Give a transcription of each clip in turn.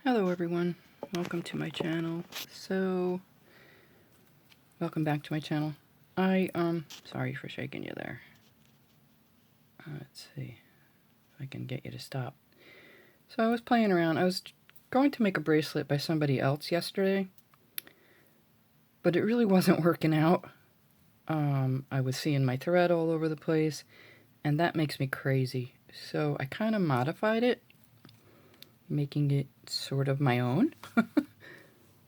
Hello everyone, welcome to my channel. Welcome back to my channel. Sorry for shaking you there. Let's see if I can get you to stop. So I was playing around. I was going to make a bracelet by somebody else yesterday, but it really wasn't working out. I was seeing my thread all over the place, and that makes me crazy. So I kind of modified it, making it sort of my own.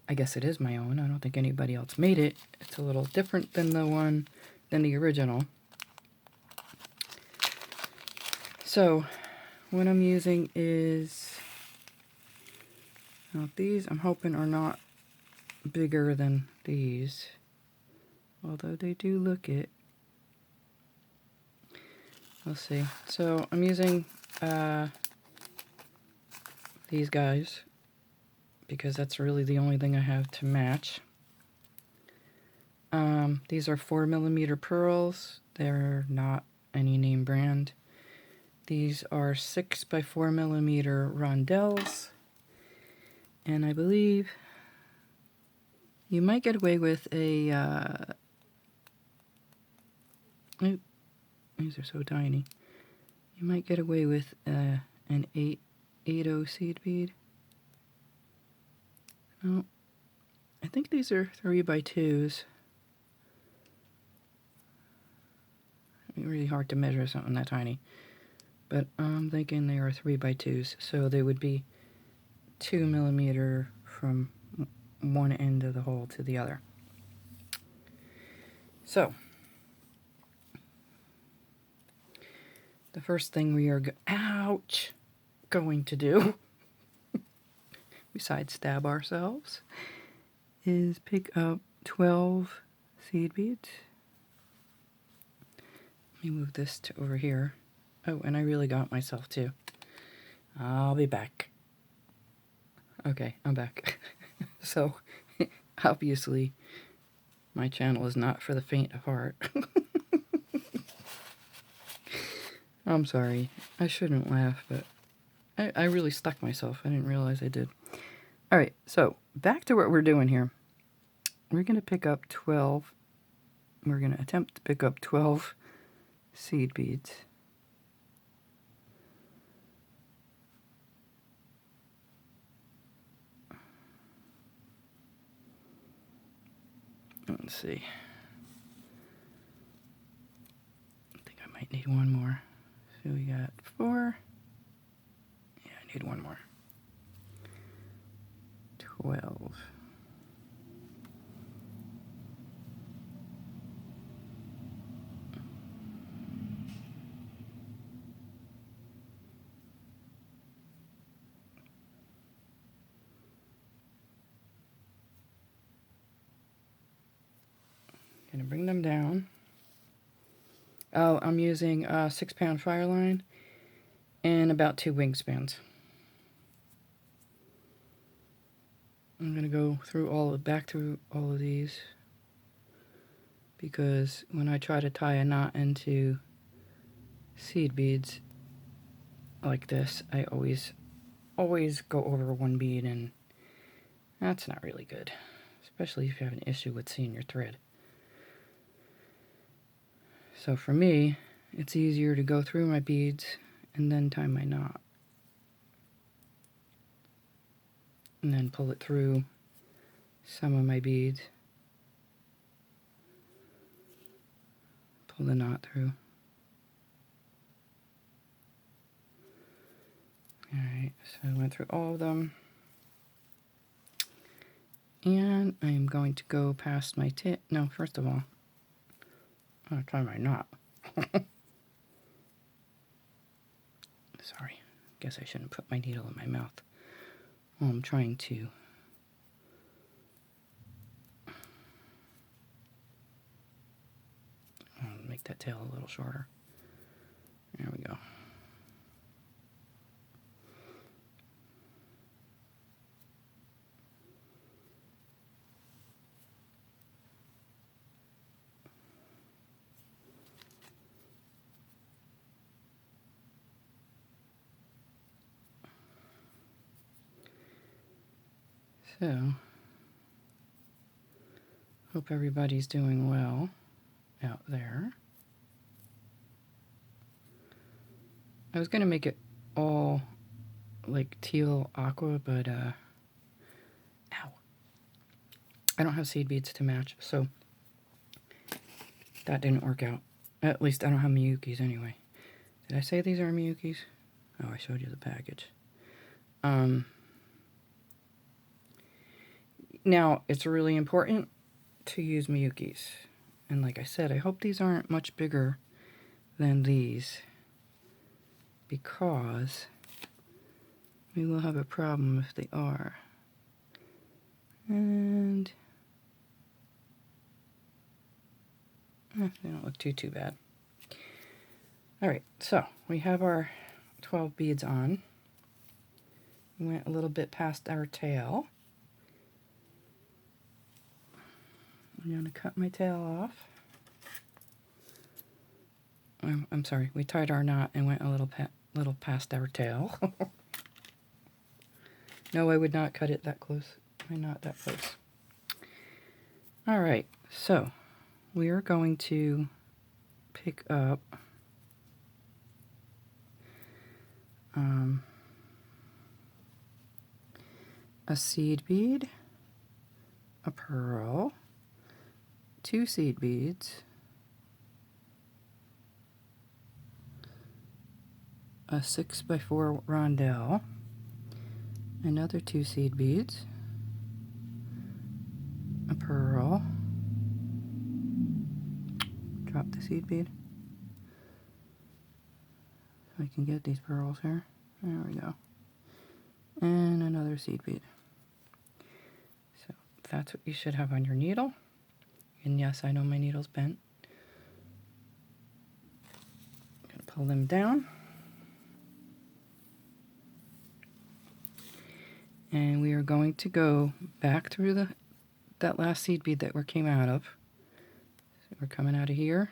I guess it is my own. I don't think anybody else made it. It's a little different than the original. So what I'm using is, now these I'm hoping are not bigger than these, although they do look it. We'll see. So I'm using these guys because that's really the only thing I have to match. These are 4mm pearls. They're not any name brand. These are 6 by 4mm rondelles. And I believe you might get away with a, these are so tiny. You might get away with an 8/0 seed bead. No, I think these are 3x2s. Really hard to measure something that tiny, but I'm thinking they are 3x2s, so they would be 2mm from one end of the hole to the other. So the first thing we are going to do, besides stab ourselves, is pick up 12 seed beads. Let me move this to over here. Oh, and I really got myself too. I'll be back. Okay, I'm back. So, obviously, my channel is not for the faint of heart. I'm sorry. I shouldn't laugh, but I really stuck myself. I didn't realize I did. Alright, so back to what we're doing here. We're going to pick up 12. We're going to attempt to pick up 12 seed beads. Let's see. I think I might need one more. So we got 4. Yeah, I need one more. 12. Gonna bring them down. Oh, I'm using a 6-pound fire line and about 2 wingspans. I'm gonna go back through all of these, because when I try to tie a knot into seed beads like this, I always go over one bead, and that's not really good, especially if you have an issue with seeing your thread. So for me, it's easier to go through my beads and then tie my knot, and then pull it through some of my beads, pull the knot through. Alright, so I went through all of them, and I am going to go past my tip. No, first of all, I'm going to tie my knot. Sorry, guess I shouldn't put my needle in my mouth while I'm trying to make that tail a little shorter. There we go. So, hope everybody's doing well out there. I was going to make it all like teal aqua, but ow. I don't have seed beads to match, so that didn't work out. At least I don't have Miyukis anyway. Did I say these are Miyukis? Oh, I showed you the package. Now, it's really important to use Miyukis. And like I said, I hope these aren't much bigger than these, because we will have a problem if they are. And they don't look too bad. Alright, so we have our 12 beads on. We went a little bit past our tail. I'm going to cut my tail off. I'm sorry, we tied our knot and went a little past our tail. No, I would not cut it that close. Not that close. Alright, so we are going to pick up a seed bead, a pearl, 2 seed beads, a 6x4 rondelle, another 2 seed beads, a pearl, drop the seed bead so I can get these pearls here. There we go. And another seed bead. So that's what you should have on your needle. And yes, I know my needle's bent. I'm going to pull them down. And we are going to go back through that last seed bead that we came out of. So we're coming out of here.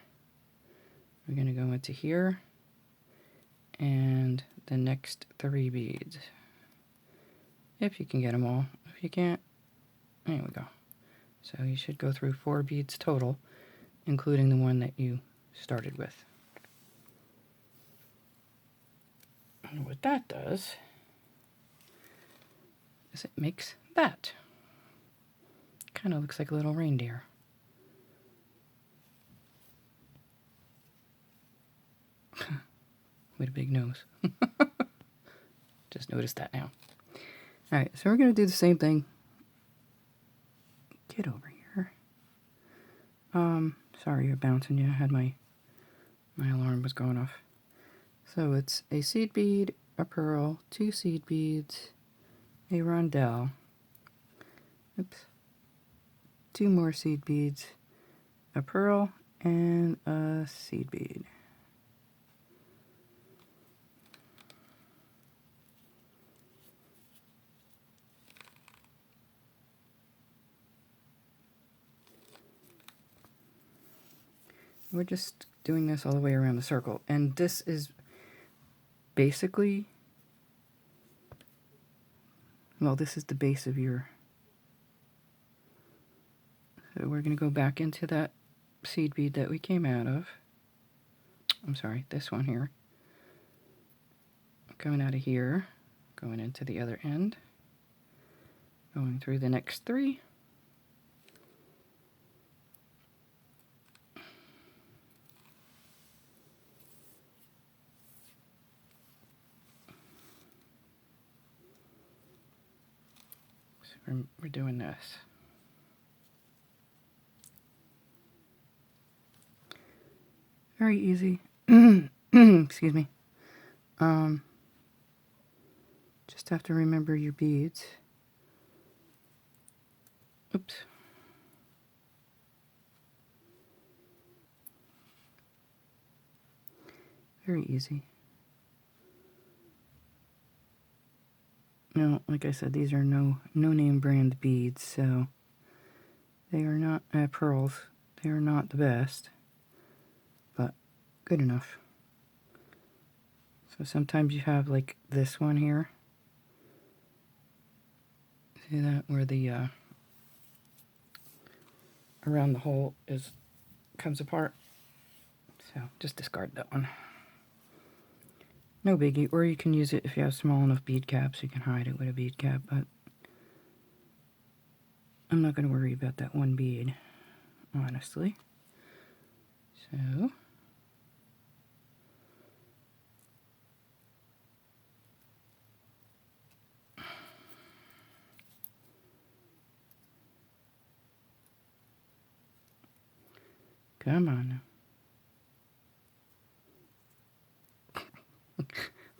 We're going to go into here. And the next 3 beads. If you can get them all. If you can't, there we go. So you should go through 4 beads total, including the one that you started with. And what that does is it makes that. Kind of looks like a little reindeer. With a big nose. Just noticed that now. Alright, so we're going to do the same thing. Get over here. Sorry you're bouncing. Yeah, I had my alarm was going off. So it's a seed bead, a pearl, 2 seed beads, a rondelle, oops, 2 more seed beads, a pearl, and a seed bead. We're just doing this all the way around the circle, and this is basically, well, this is the base of your, so we're going to go back into that seed bead that we came out of. I'm sorry, this one here. Coming out of here, going into the other end, going through the next 3. We're doing this. Very easy. Excuse me. Just have to remember your beads. Oops. Very easy. Now, like I said, these are no name brand beads, so they are not pearls. They are not the best, but good enough. So sometimes you have like this one here. See that where the around the hole comes apart? So just discard that one. No biggie, or you can use it if you have small enough bead caps. You can hide it with a bead cap, but I'm not going to worry about that one bead, honestly. So come on now.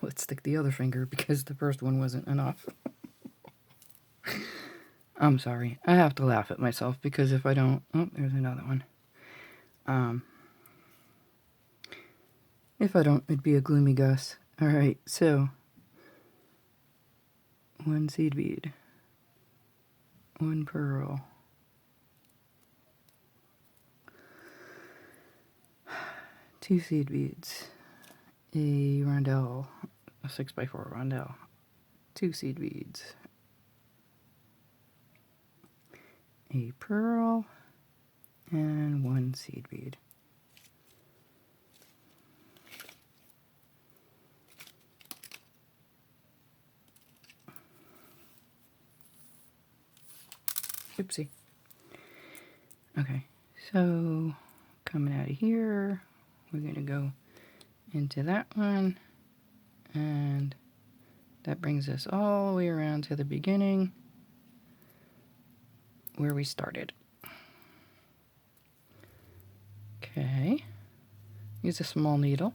Let's stick the other finger because the first one wasn't enough. I'm sorry. I have to laugh at myself because if I don't... Oh, there's another one. If I don't, it'd be a gloomy Gus. Alright, so... 1 seed bead. 1 pearl. 2 seed beads. A rondelle. A 6x4 rondelle. 2 seed beads. A pearl. And 1 seed bead. Oopsie. Okay, so coming out of here, we're going to go into that one, and that brings us all the way around to the beginning where we started. Okay, use a small needle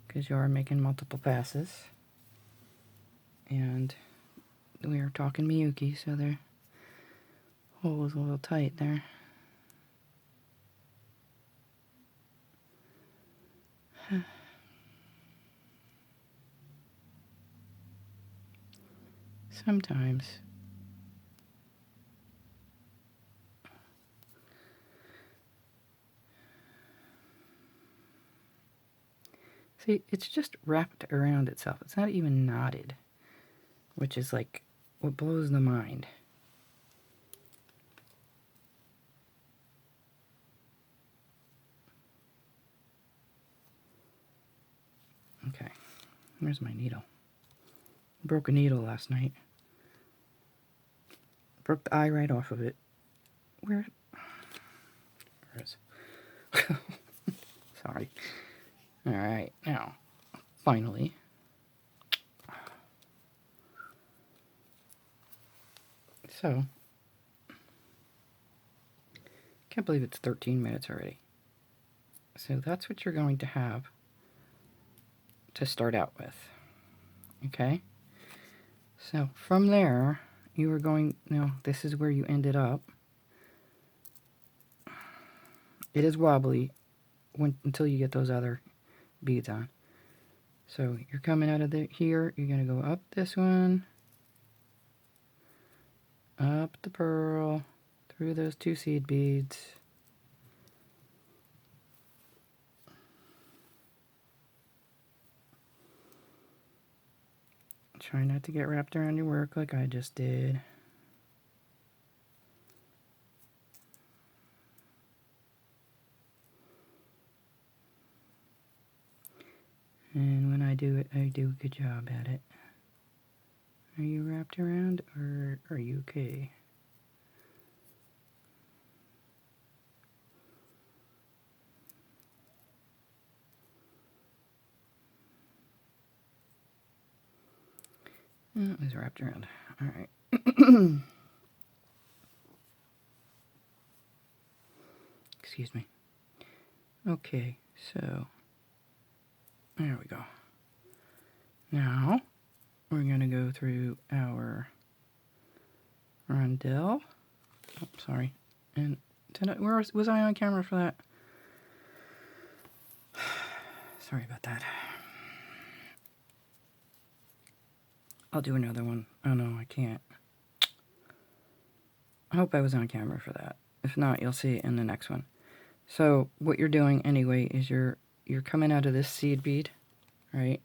because you are making multiple passes, and we are talking Miyuki, so their hole is a little tight there. Sometimes see, it's just wrapped around itself. It's not even knotted, which is like what blows the mind. Okay, where's my needle? Broke a needle last night. Broke the eye right off of it. Where is it? Sorry. Alright, now, finally. So, can't believe it's 13 minutes already. So that's what you're going to have to start out with. Okay? So from there, you are going, this is where you ended up. It is wobbly until you get those other beads on. So you're coming out of here, you're going to go up this one, up the pearl, through those 2 seed beads. Try not to get wrapped around your work like I just did. And when I do it, I do a good job at it. Are you wrapped around, or are you okay? Oh, it was wrapped around. Alright. Excuse me. Okay, so there we go. Now we're going to go through our rondelle. Oh, sorry. And where was I on camera for that? Sorry about that. I'll do another one. Oh no, I can't. I hope I was on camera for that. If not, you'll see it in the next one. So what you're doing anyway is you're coming out of this seed bead, right?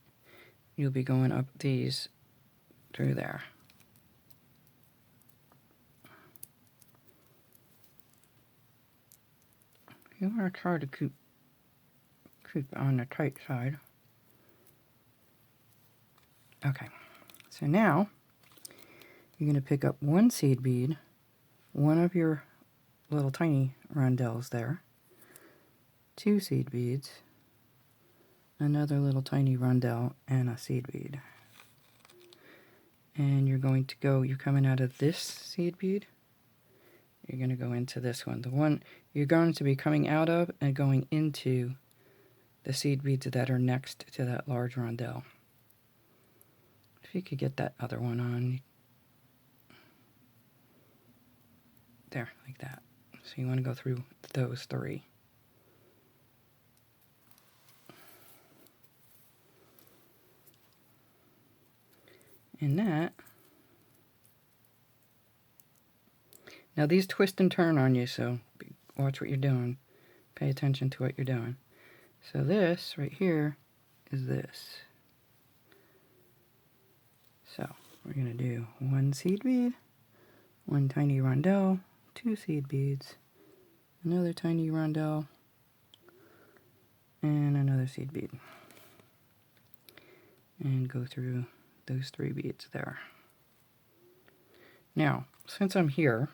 You'll be going up these through there. You want to try to keep on the tight side. Okay, so now you're going to pick up one seed bead, one of your little tiny rondelles there, two seed beads, another little tiny rondelle, and a seed bead. And you're coming out of this seed bead, you're going to go into this one. The one you're going to be coming out of and going into the seed beads that are next to that large rondelle. If you could get that other one on. There, like that. So you want to go through those three. And that. Now these twist and turn on you, so watch what you're doing. Pay attention to what you're doing. So this right here is this. So we're going to do one seed bead, one tiny rondelle, two seed beads, another tiny rondelle, and another seed bead. And go through those three beads there. Now, since I'm here,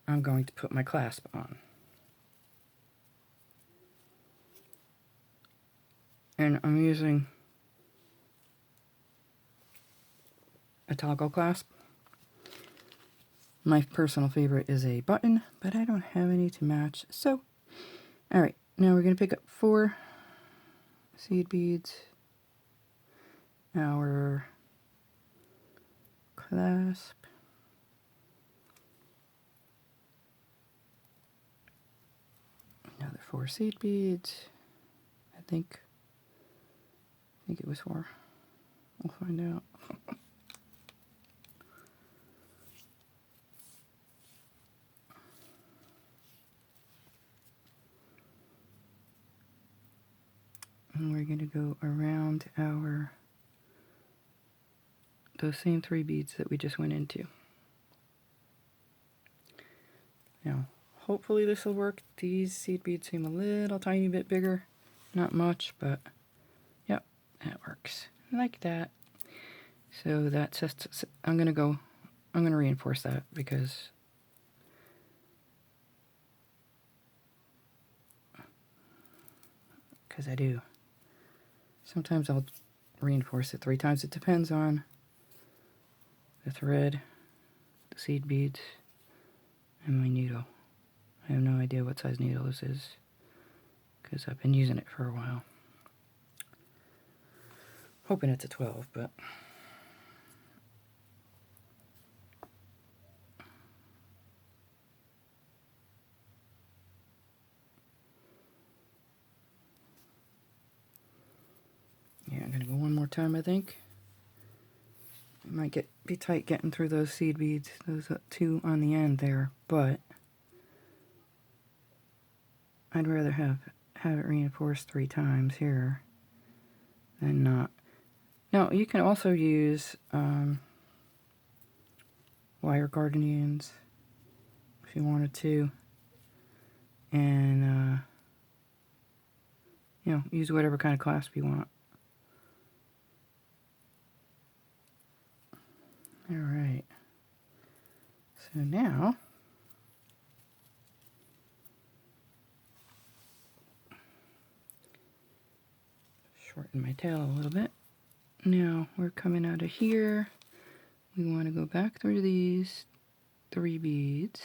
I'm going to put my clasp on. And I'm using a toggle clasp. My personal favorite is a button, but I don't have any to match. So, alright, now we're going to pick up 4 seed beads, our clasp, another 4 seed beads. I think it was 4. We'll find out. And we're going to go around those same 3 beads that we just went into. Now, hopefully this will work. These seed beads seem a little tiny bit bigger. Not much, but yep, that works. Like that. So that's just, I'm going to reinforce that because I do. Sometimes I'll reinforce it 3 times. It depends on the thread, the seed beads, and my needle. I have no idea what size needle this is because I've been using it for a while. Hoping it's a 12, but yeah, I'm gonna go one more time, I think. It might be tight getting through those seed beads, those 2 on the end there, but I'd rather have it reinforced 3 times here than not. Now, you can also use wire gardenias if you wanted to, and use whatever kind of clasp you want. All right. So now shorten my tail a little bit. Now we're coming out of here. We want to go back through these 3 beads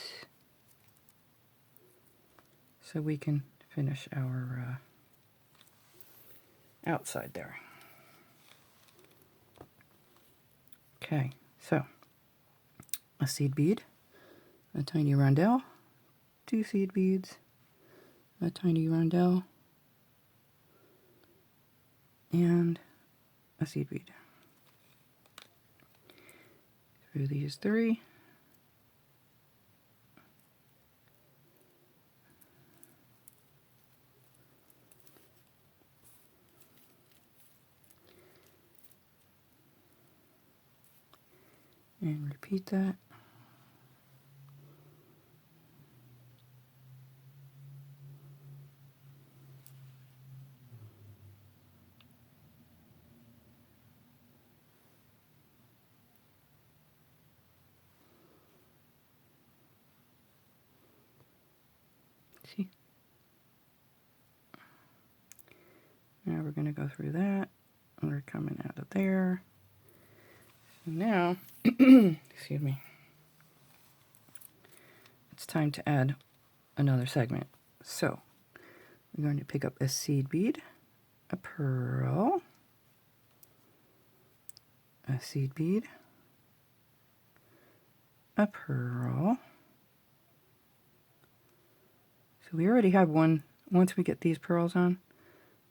so we can finish our outside there. Okay, so a seed bead, a tiny rondelle, 2 seed beads, a tiny rondelle, and a seed bead. Through these 3. And repeat that. See? Now we're going to go through that. We're coming out of there. So now, excuse me, it's time to add another segment. So we're going to pick up a seed bead, a pearl, a seed bead, a pearl. So we already have one. Once we get these pearls on,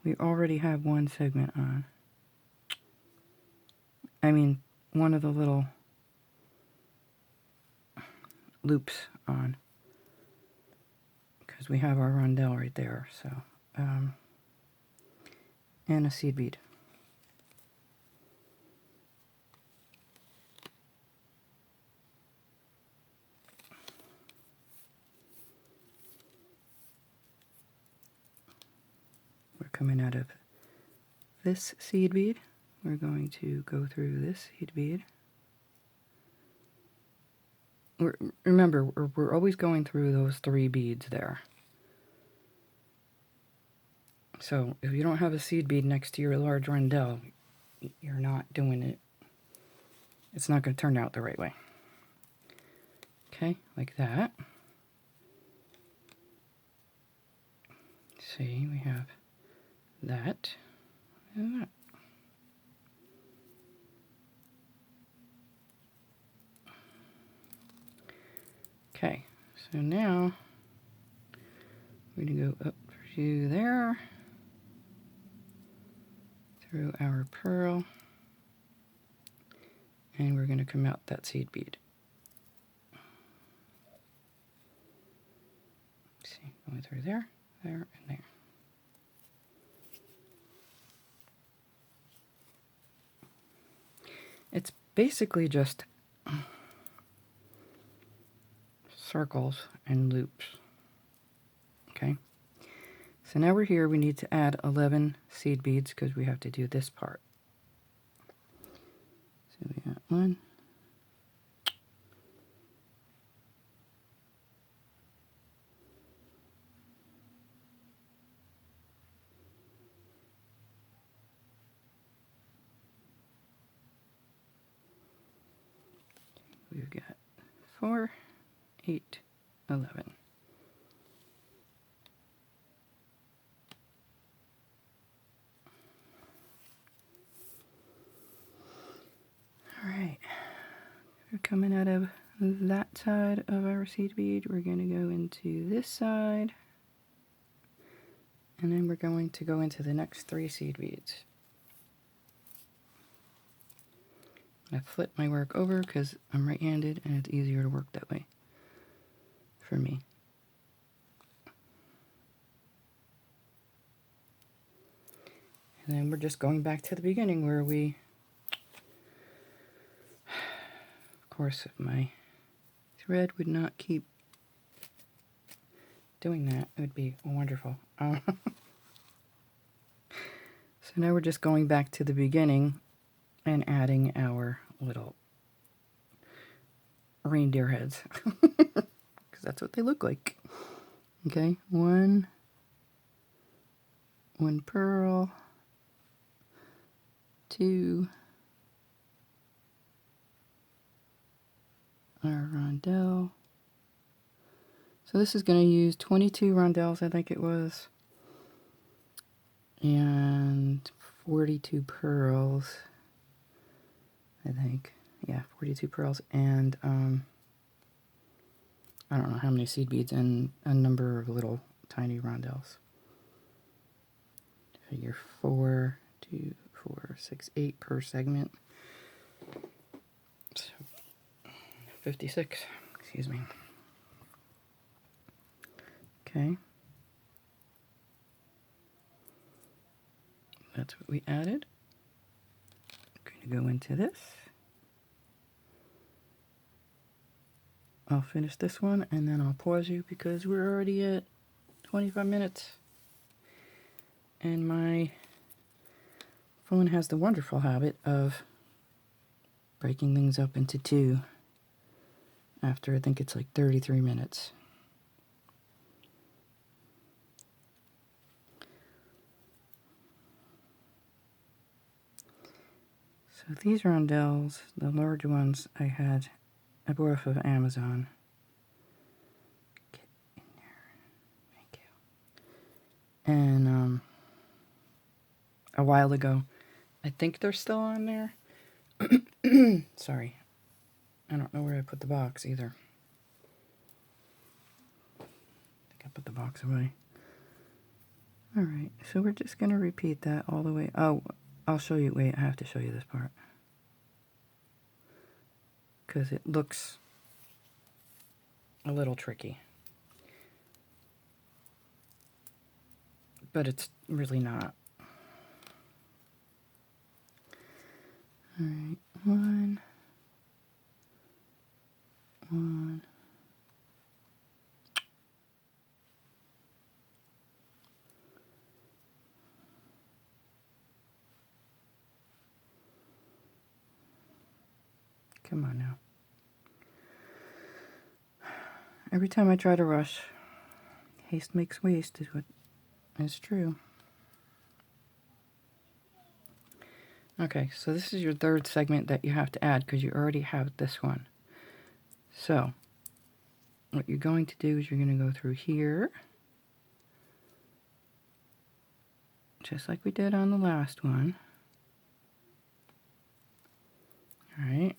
we already have one segment on. I mean, one of the little loops on, because we have our rondelle right there. So, and a seed bead. We're coming out of this seed bead. We're going to go through this seed bead. Remember, we're always going through those 3 beads there. So if you don't have a seed bead next to your large rondelle, you're not doing it. It's not going to turn out the right way. Okay, like that. See, we have that and that. Okay, so now we're going to go up through there, through our pearl, and we're going to come out that seed bead. Let's see, going through there, there, and there. It's basically just circles and loops. Okay, so now we're here. We need to add 11 seed beads because we have to do this part. So we got 1, 4, 8, 11. All right, we're coming out of that side of our seed bead. We're going to go into this side, and then we're going to go into the next 3 seed beads. I flip my work over because I'm right-handed and it's easier to work that way for me. And then we're just going back to the beginning where we, of course, if my thread would not keep doing that, it would be wonderful. So now we're just going back to the beginning and adding our little reindeer heads, because that's what they look like. Okay, one pearl, 2 our rondelle. So this is going to use 22 rondelles, I think it was, and 42 pearls, I think. Yeah, 42 pearls, and I don't know how many seed beads, and a number of little tiny rondelles. Figure 4, 2, 4, 6, 8 per segment. So 56, excuse me. Okay. That's what we added. I'm going to go into this. I'll finish this one and then I'll pause you because we're already at 25 minutes. And my phone has the wonderful habit of breaking things up into 2 after I think it's like 33 minutes. So these rondelles, the large ones, I bought off of Amazon. Get in there. Thank you. And a while ago, I think they're still on there. Sorry. I don't know where I put the box either. I think I put the box away. Alright, so we're just going to repeat that all the way. Oh, I'll show you. Wait, I have to show you this part. Because it looks a little tricky. But it's really not. Alright, one. Come on now. Every time I try to rush, haste makes waste is what is true. Okay, so this is your third segment that you have to add because you already have this one. So, what you're going to do is you're going to go through here, just like we did on the last one. Alright.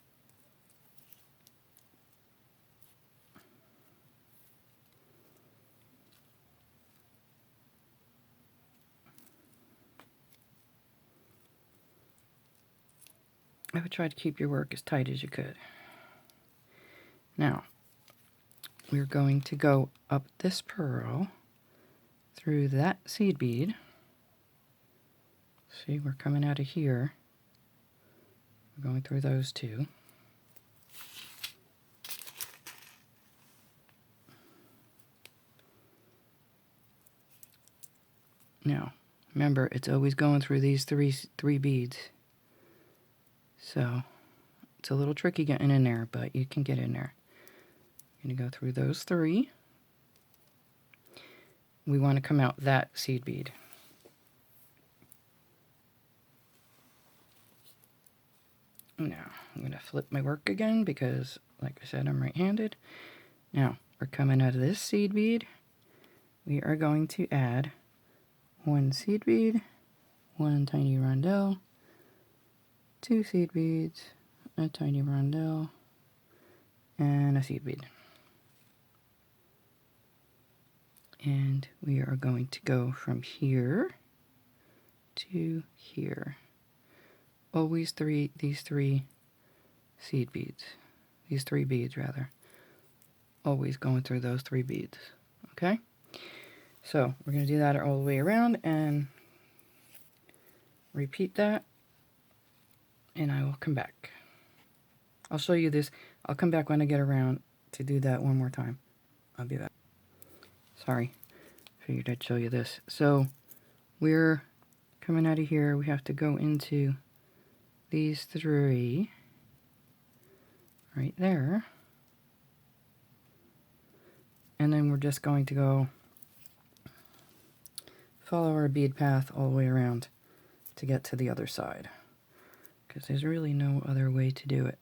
I would try to keep your work as tight as you could. Now, we're going to go up this pearl through that seed bead. See, we're coming out of here. We're going through those two. Now, remember, it's always going through these three beads. So, it's a little tricky getting in there, but you can get in there. You're going to go through those three. We want to come out that seed bead. Now, I'm going to flip my work again because, like I said, I'm right-handed. Now, we're coming out of this seed bead. We are going to add one seed bead, one tiny rondelle, two seed beads, a tiny rondelle, and a seed bead. And we are going to go from here to here. Always these three seed beads. These three beads, rather. Always going through those three beads. Okay? So, we're going to do that all the way around and repeat that. And I will come back. I'll show you this. I'll come back when I get around to do that one more time. I'll be back. Sorry. Figured I'd show you this. So, we're coming out of here. We have to go into these three right there. And then we're just going to go follow our bead path all the way around to get to the other side. Because there's really no other way to do it.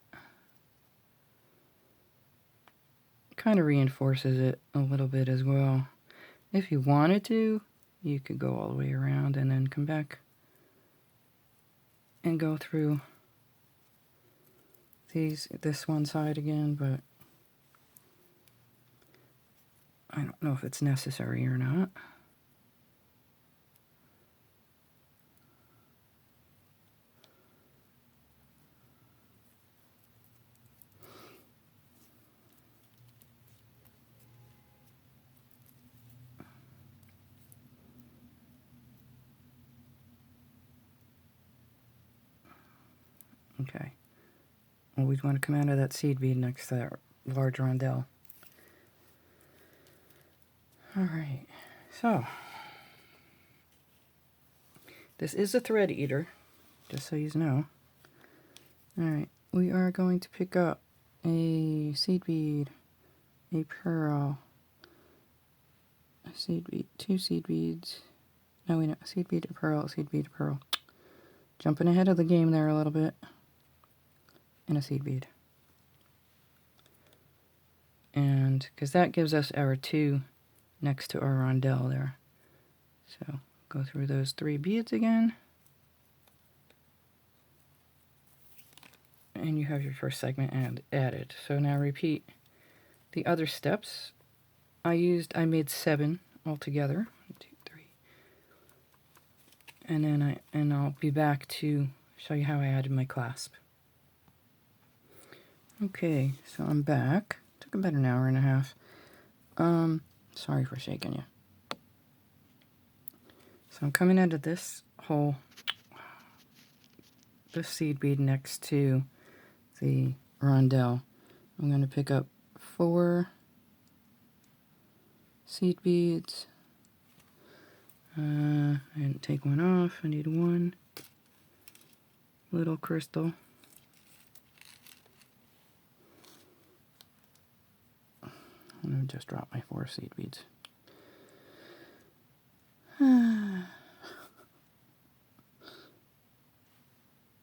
Kind of reinforces it a little bit as well. If you wanted to, you could go all the way around and then come back and go through this one side again, but I don't know if it's necessary or not. Okay. Always want to come out of that seed bead next to that large rondelle. Alright, so this is a thread eater, just so you know. Alright, we are going to pick up a seed bead, a pearl, a seed bead, two seed beads. No, wait, no, a seed bead, a pearl, a seed bead, a pearl. Jumping ahead of the game there a little bit. and a seed bead. And because that gives us our 2 next to our rondelle there. So go through those 3 beads again. And you have your first segment added. So now repeat the other steps. I made 7 altogether. 1, 2, 3. And then I'll be back to show you how I added my clasp. Okay, so I'm back. Took about an hour and a half. Sorry for shaking you. So I'm coming out of this hole, this seed bead next to the rondelle. I'm going to pick up 4 seed beads. I didn't take one off. I need 1 little crystal. I'm going to just drop my 4 seed beads.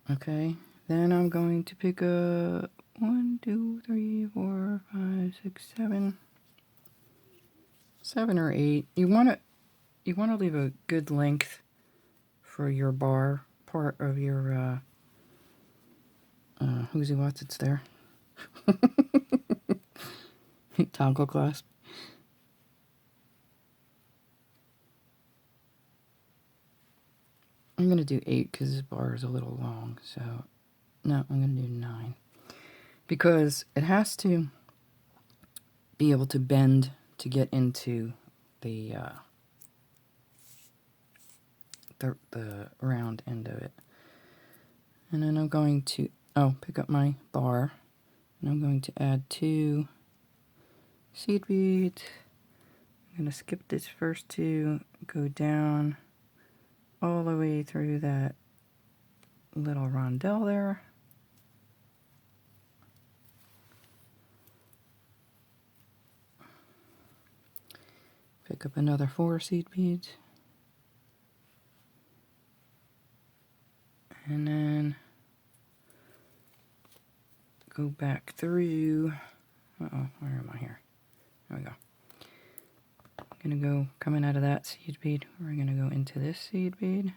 Okay, then I'm going to pick up 1, 2, 3, 4, 5, 6, 7. 7 or 8. You want to leave a good length for your bar part of your whoozy what's it's there. Toggle clasp. I'm going to do 8 because this bar is a little long, so no, I'm going to do 9. Because it has to be able to bend to get into the round end of it. And then I'm going to, pick up my bar, and I'm going to add 2 seed beads. I'm going to skip this first 2, go down all the way through that little rondelle there. Pick up another 4 seed beads. And then go back through. Where am I here? There we go. I'm going to go, coming out of that seed bead, we're going to go into this seed bead.